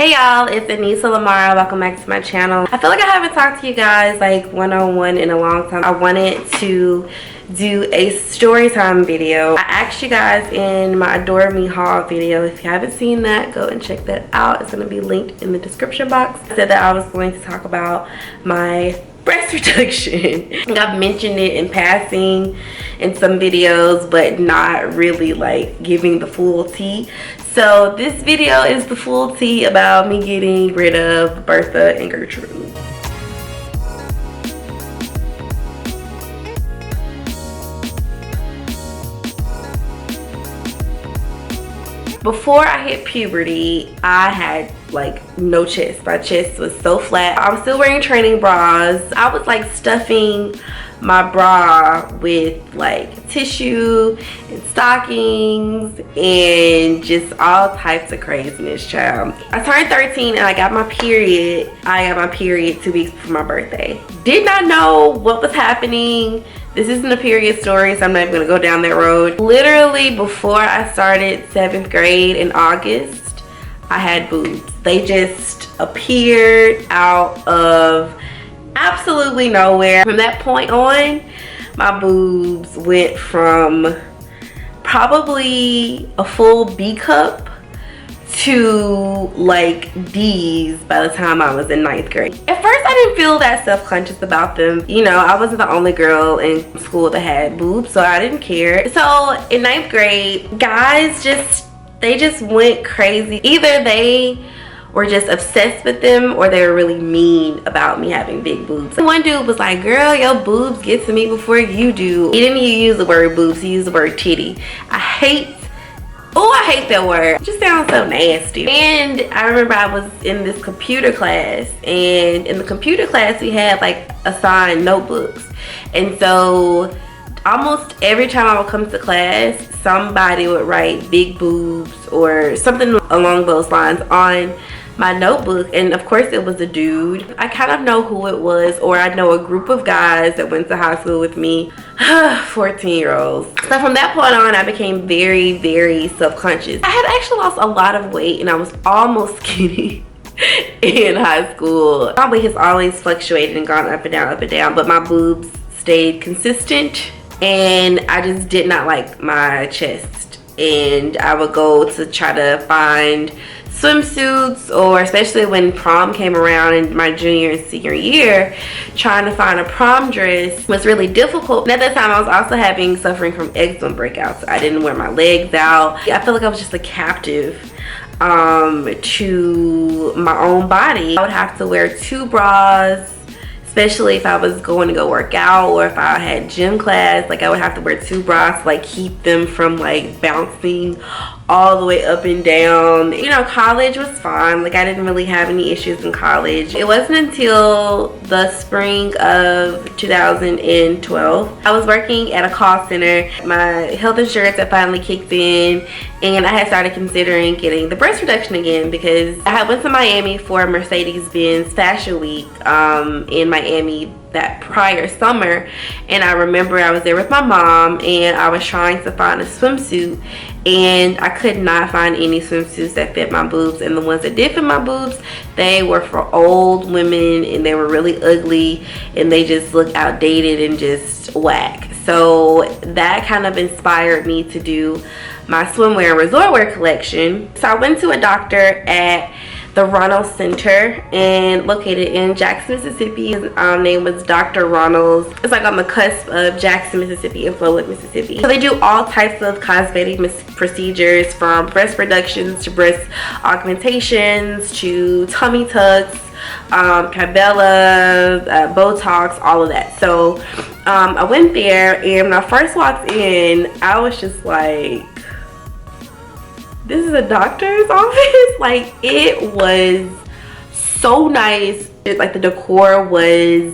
Hey y'all, it's Anissa Lamara. Welcome back to my channel. I feel like I haven't talked to you guys like one-on-one in a long time. I wanted to do a story time video. I asked you guys in my Adore Me haul video. If you haven't seen that, go and check that out. It's going to be linked in the description box. I said that I was going to talk about my breast reduction. I've mentioned it in passing in some videos, but not really like giving the full tea. So this video is the full tea about me getting rid of Bertha and Gertrude. Before I hit puberty, I had like no chest. My chest was so flat. I was still wearing training bras. I was like stuffing my bra with like tissue and stockings and just all types of craziness, child. I turned 13 and I got my period. I got my period 2 weeks before my birthday. Did not know what was happening. This isn't a period story, so I'm not even gonna go down that road. Literally before I started 7th grade in August, I had boobs. They just appeared out of absolutely nowhere. From that point on, my boobs went from probably a full B cup to like D's by the time I was in 9th grade. At first I didn't feel that self-conscious about them. You know, I wasn't the only girl in school that had boobs, so I didn't care. So in 9th grade, guys they just went crazy. Either they were just obsessed with them or they were really mean about me having big boobs. One dude was like, girl, your boobs get to me before you do. He didn't even use the word boobs, he used the word titty. I hate that word. It just sounds so nasty. And I remember I was in this computer class, and in the computer class we had like assigned notebooks, and so almost every time I would come to class, somebody would write big boobs or something along those lines on my notebook, and of course it was a dude. I kind of know who it was, or I know a group of guys that went to high school with me. 14-year-olds. So from that point on, I became very, very self-conscious. I had actually lost a lot of weight and I was almost skinny in high school. My weight has always fluctuated and gone up and down, but my boobs stayed consistent, and I just did not like my chest. And I would go to try to find swimsuits, or especially when prom came around in my junior and senior year, trying to find a prom dress was really difficult. And at that time I was also suffering from eczema breakouts. I didn't wear my legs out. I feel like I was just a captive to my own body. I would have to wear 2 bras, especially if I was going to go work out or if I had gym class. Like I would have to wear 2 bras to like keep them from like bouncing all the way up and down. You know, college was fine. Like I didn't really have any issues in college. It wasn't until the spring of 2012 I was working at a call center. My health insurance had finally kicked in, and I had started considering getting the breast reduction again because I had went to Miami for Mercedes-Benz Fashion Week in Miami that prior summer, and I remember I was there with my mom and I was trying to find a swimsuit, and I could not find any swimsuits that fit my boobs, and the ones that did fit my boobs, they were for old women and they were really ugly and they just looked outdated and just whack. So that kind of inspired me to do my swimwear and resort wear collection. So I went to a doctor at the Runnels Center, and located in Jackson, Mississippi. His name was Dr. Runnels. It's like on the cusp of Jackson, Mississippi and Flowood, Mississippi. So they do all types of cosmetic procedures, from breast reductions to breast augmentations to tummy tucks, Cabela, Botox, all of that. So I went there, and when I first walked in, I was just like, this is a doctor's office? Like, it was so nice. Like the decor was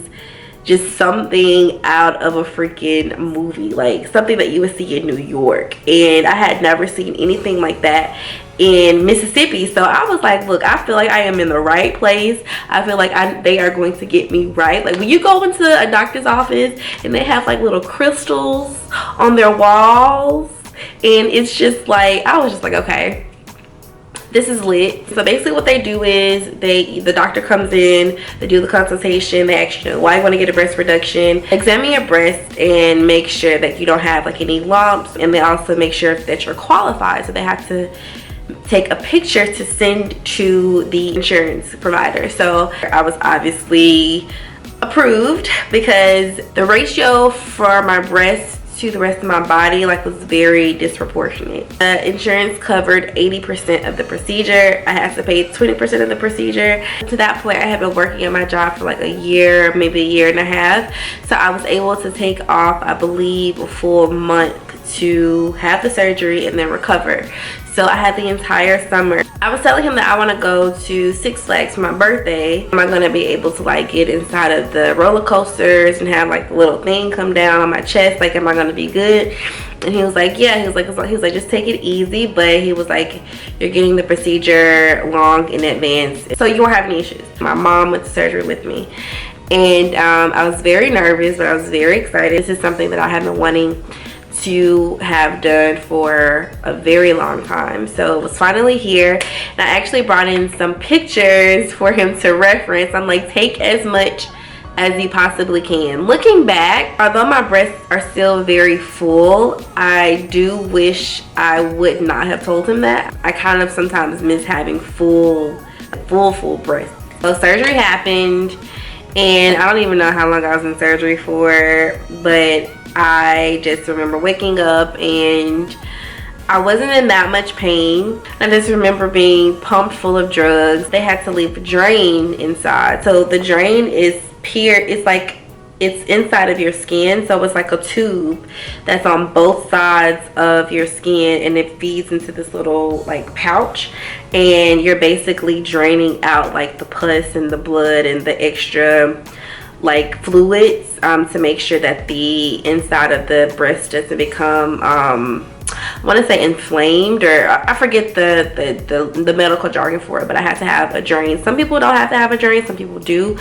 just something out of a freaking movie, like something that you would see in New York, and I had never seen anything like that in Mississippi. So I was like, look, I feel like I am in the right place. I feel like they are going to get me right. Like when you go into a doctor's office and they have like little crystals on their walls, and it's just like, I was just like, okay, This is lit. So basically what they do is the doctor comes in, they do the consultation, they ask you why you want to get a breast reduction, examine your breast and make sure that you don't have like any lumps, and they also make sure that you're qualified. So they have to take a picture to send to the insurance provider. So I was obviously approved because the ratio for my breasts to the rest of my body like was very disproportionate. Insurance covered 80% of the procedure. I had to pay 20% of the procedure. To that point, I had been working at my job for like a year, maybe a year and a half. So I was able to take off, I believe, a full month to have the surgery and then recover. So I had the entire summer. I was telling him that I want to go to Six Flags for my birthday. Am I going to be able to like get inside of the roller coasters and have like the little thing come down on my chest? Like, am I going to be good? And he was like, yeah. He was like, just take it easy. But he was like, you're getting the procedure long in advance, so you won't have any issues. My mom went to surgery with me. And I was very nervous, but I was very excited. This is something that I have been wanting to have done for a very long time. So it was finally here, and I actually brought in some pictures for him to reference. I'm like, take as much as you possibly can. Looking back, although my breasts are still very full, I do wish I would not have told him that. I kind of sometimes miss having full breasts. So surgery happened, and I don't even know how long I was in surgery for, but I just remember waking up and I wasn't in that much pain. I just remember being pumped full of drugs. They had to leave a drain inside. So the drain is it's inside of your skin, so it's like a tube that's on both sides of your skin, and it feeds into this little like pouch, and you're basically draining out like the pus and the blood and the extra like fluids to make sure that the inside of the breast doesn't become I want to say inflamed, or I forget the medical jargon for it, but I had to have a drain. Some people don't have to have a drain, some people do.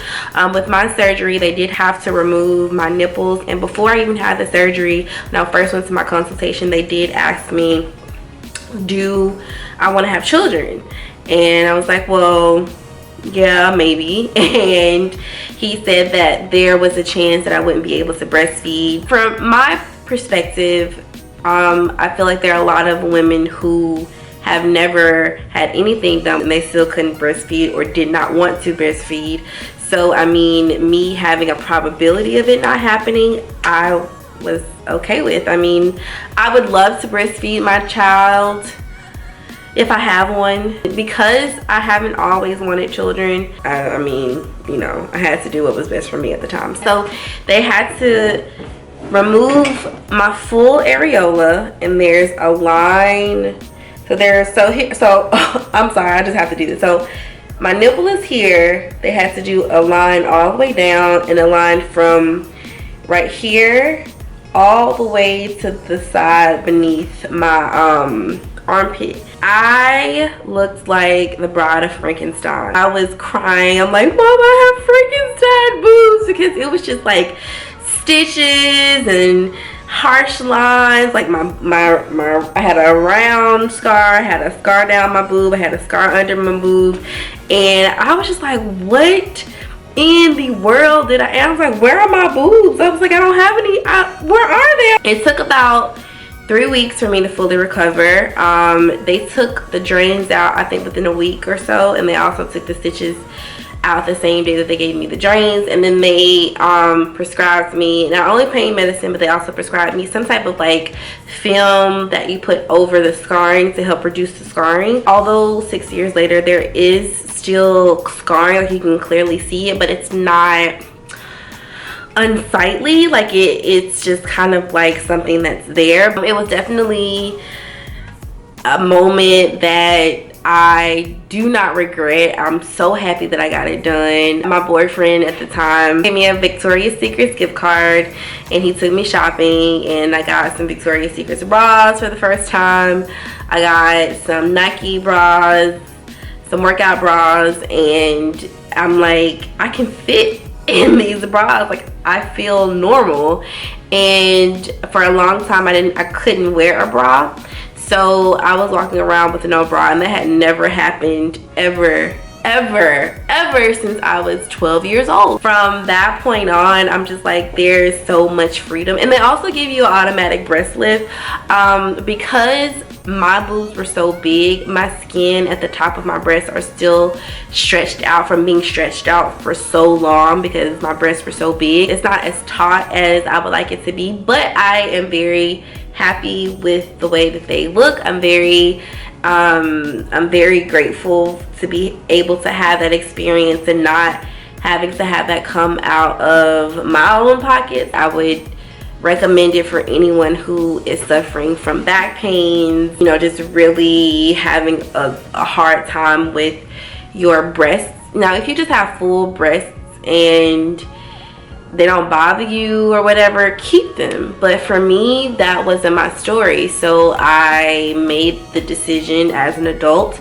With my surgery, they did have to remove my nipples, and before I even had the surgery, when I first went to my consultation, they did ask me, do I want to have children? And I was like, well, yeah, maybe. And he said that there was a chance that I wouldn't be able to breastfeed. From my perspective, I feel like there are a lot of women who have never had anything done and they still couldn't breastfeed or did not want to breastfeed. So I mean, me having a probability of it not happening, I was okay with. I mean, I would love to breastfeed my child if I have one. Because I haven't always wanted children, I mean, you know, I had to do what was best for me at the time. So they had to remove my full areola, and there's a line. So I'm sorry, I just have to do this. So my nipple is here. They had to do a line all the way down, and a line from right here all the way to the side beneath my armpit. I looked like the bride of Frankenstein. I was crying. I'm like, Mom, I have Frankenstein boobs, because it was just like stitches and harsh lines. Like I had a round scar, I had a scar down my boob, I had a scar under my boob, and I was just like, what in the world did I was like, where are my boobs? I was like, I don't have any. Where are they? It took about 3 weeks for me to fully recover. They took the drains out, I think, within a week or so, and they also took the stitches out the same day that they gave me the drains. And then they prescribed me not only pain medicine, but they also prescribed me some type of like film that you put over the scarring to help reduce the scarring. Although 6 years later there is still scarring, like you can clearly see it, but it's not unsightly. Like it's just kind of like something that's there. It was definitely a moment that I do not regret. I'm so happy that I got it done. My boyfriend at the time gave me a Victoria's Secrets gift card, and he took me shopping, and I got some Victoria's Secrets bras for the first time. I got some Nike bras, some workout bras, and I'm like, I can fit in these bras. Like, I feel normal. And for a long time I couldn't wear a bra. So I was walking around with no bra, and that had never happened ever since I was 12 years old. From that point on, I'm just like, there's so much freedom. And they also give you an automatic breast lift. Because my boobs were so big, my skin at the top of my breasts are still stretched out from being stretched out for so long because my breasts were so big. It's not as taut as I would like it to be, but I am very happy with the way that they look. I'm very grateful to be able to have that experience and not having to have that come out of my own pockets. I would recommend it for anyone who is suffering from back pains, you know, just really having a hard time with your breasts. Now, if you just have full breasts and they don't bother you or whatever, keep them. But for me, that wasn't my story, so I made the decision as an adult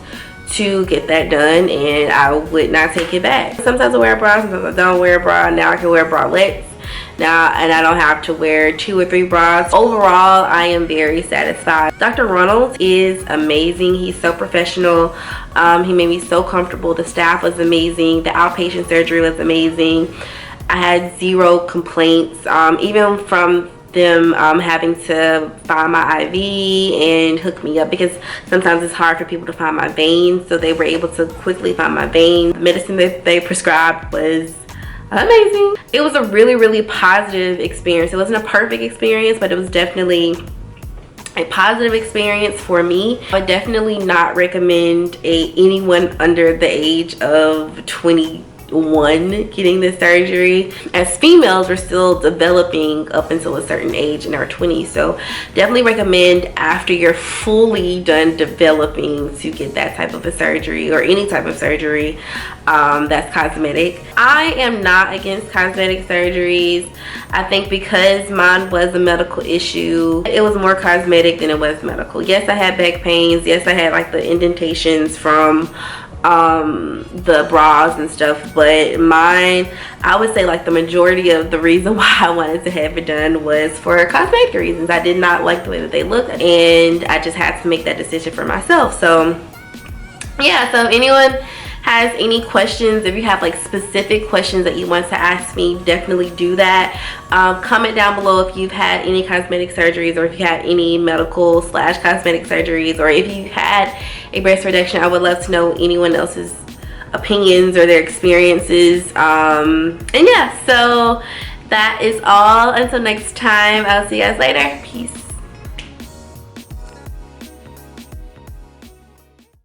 to get that done, and I would not take it back. Sometimes I wear a bra, sometimes I don't wear a bra. Now I can wear bralettes now, and I don't have to wear 2 or 3 bras. Overall, I am very satisfied. Dr. Runnels is amazing. He's so professional. He made me so comfortable. The staff was amazing. The outpatient surgery was amazing. I had 0 complaints, even from them having to find my IV and hook me up, because sometimes it's hard for people to find my veins, so they were able to quickly find my veins. The medicine that they prescribed was amazing. It was a really positive experience. It wasn't a perfect experience, but it was definitely a positive experience for me. I would definitely not recommend anyone under the age of 21 getting this surgery. As females, we're still developing up until a certain age in our 20s, so definitely recommend after you're fully done developing to get that type of a surgery, or any type of surgery that's cosmetic. I am not against cosmetic surgeries. I think because mine was a medical issue, it was more cosmetic than it was medical. Yes, I had back pains. Yes, I had like the indentations from the bras and stuff, but mine, I would say like the majority of the reason why I wanted to have it done was for cosmetic reasons. I did not like the way that they looked, and I just had to make that decision for myself. So yeah, so if anyone has any questions, if you have like specific questions that you want to ask me, definitely do that. Comment down below if you've had any cosmetic surgeries, or if you had any medical / cosmetic surgeries, or if you had a breast reduction. I would love to know anyone else's opinions or their experiences. And yeah, so that is all. Until next time, I'll see you guys later. Peace.